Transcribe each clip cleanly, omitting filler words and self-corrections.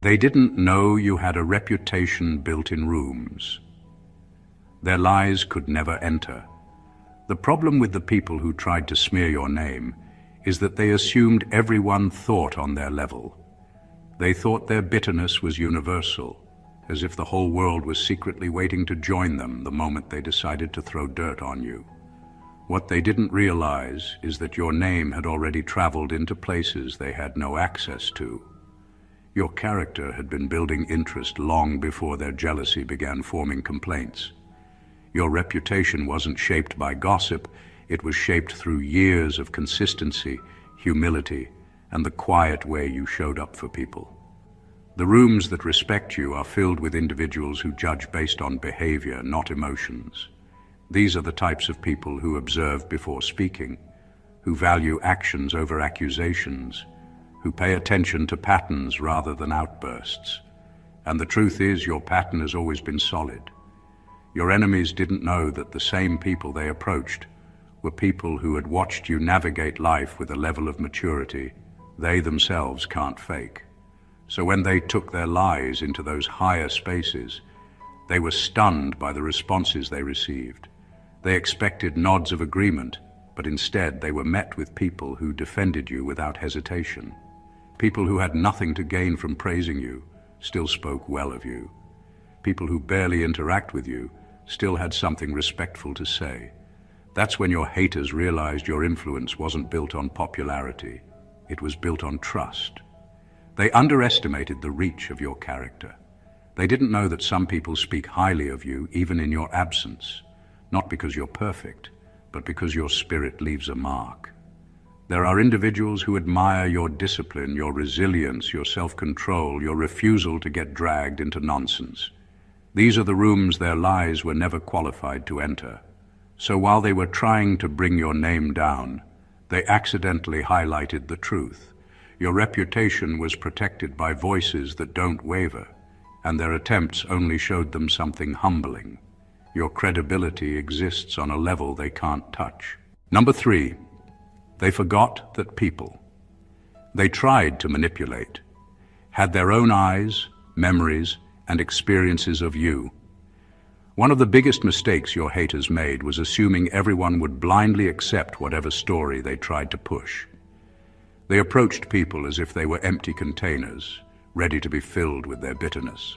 They didn't know you had a reputation built in rooms. Their lies could never enter. The problem with the people who tried to smear your name is that they assumed everyone thought on their level. They thought their bitterness was universal, as if the whole world was secretly waiting to join them the moment they decided to throw dirt on you. What they didn't realize is that your name had already traveled into places they had no access to. Your character had been building interest long before their jealousy began forming complaints. Your reputation wasn't shaped by gossip, it was shaped through years of consistency, humility, and the quiet way you showed up for people. The rooms that respect you are filled with individuals who judge based on behavior, not emotions. These are the types of people who observe before speaking, who value actions over accusations, who pay attention to patterns rather than outbursts. And the truth is, your pattern has always been solid. Your enemies didn't know that the same people they approached were people who had watched you navigate life with a level of maturity they themselves can't fake. So when they took their lies into those higher spaces, they were stunned by the responses they received. They expected nods of agreement, but instead they were met with people who defended you without hesitation. People who had nothing to gain from praising you still spoke well of you. People who barely interact with you still had something respectful to say. That's when your haters realized your influence wasn't built on popularity. It was built on trust. They underestimated the reach of your character. They didn't know that some people speak highly of you even in your absence, not because you're perfect, but because your spirit leaves a mark. There are individuals who admire your discipline, your resilience, your self-control, your refusal to get dragged into nonsense. These are the rooms their lies were never qualified to enter. So while they were trying to bring your name down, they accidentally highlighted the truth. Your reputation was protected by voices that don't waver, and their attempts only showed them something humbling. Your credibility exists on a level they can't touch. Number 3, they forgot that people. They tried to manipulate, had their own eyes, memories, and experiences of you. One of the biggest mistakes your haters made was assuming everyone would blindly accept whatever story they tried to push. They approached people as if they were empty containers, ready to be filled with their bitterness.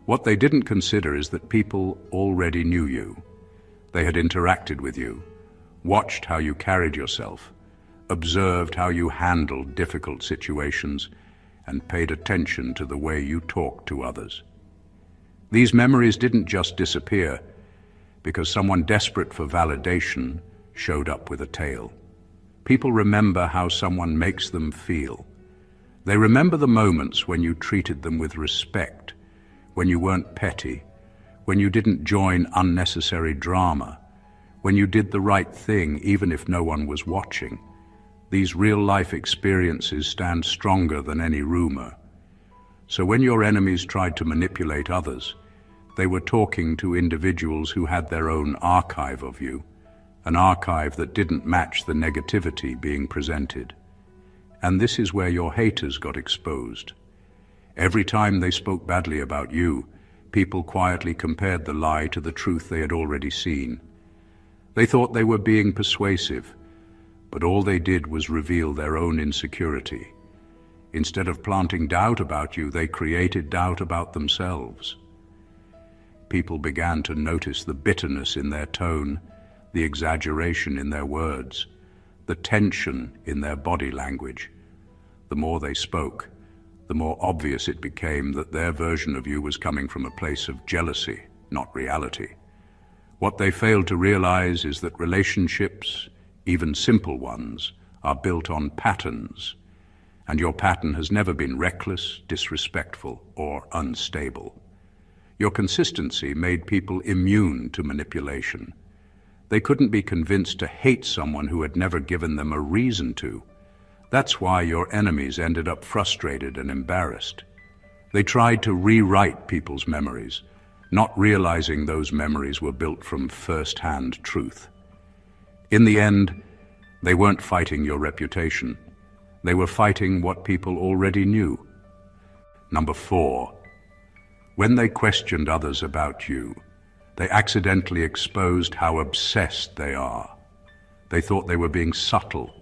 What they didn't consider is that people already knew you. They had interacted with you, watched how you carried yourself, observed how you handled difficult situations, and paid attention to the way you talked to others. These memories didn't just disappear because someone desperate for validation showed up with a tale. People remember how someone makes them feel. They remember the moments when you treated them with respect, when you weren't petty, when you didn't join unnecessary drama, when you did the right thing even if no one was watching. These real-life experiences stand stronger than any rumor. So when your enemies tried to manipulate others, they were talking to individuals who had their own archive of you, an archive that didn't match the negativity being presented. And this is where your haters got exposed. Every time they spoke badly about you, people quietly compared the lie to the truth they had already seen. They thought they were being persuasive, but all they did was reveal their own insecurity. Instead of planting doubt about you, they created doubt about themselves. People began to notice the bitterness in their tone, the exaggeration in their words, the tension in their body language. The more they spoke, the more obvious it became that their version of you was coming from a place of jealousy, not reality. What they failed to realize is that relationships, even simple ones, are built on patterns, and your pattern has never been reckless, disrespectful, or unstable. Your consistency made people immune to manipulation. They couldn't be convinced to hate someone who had never given them a reason to. That's why your enemies ended up frustrated and embarrassed. They tried to rewrite people's memories, not realizing those memories were built from first-hand truth. In the end, they weren't fighting your reputation. They were fighting what people already knew. Number 4. When they questioned others about you, they accidentally exposed how obsessed they are. They thought they were being subtle.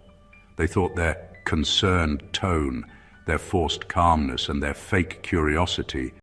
They thought their concerned tone, their forced calmness, and their fake curiosity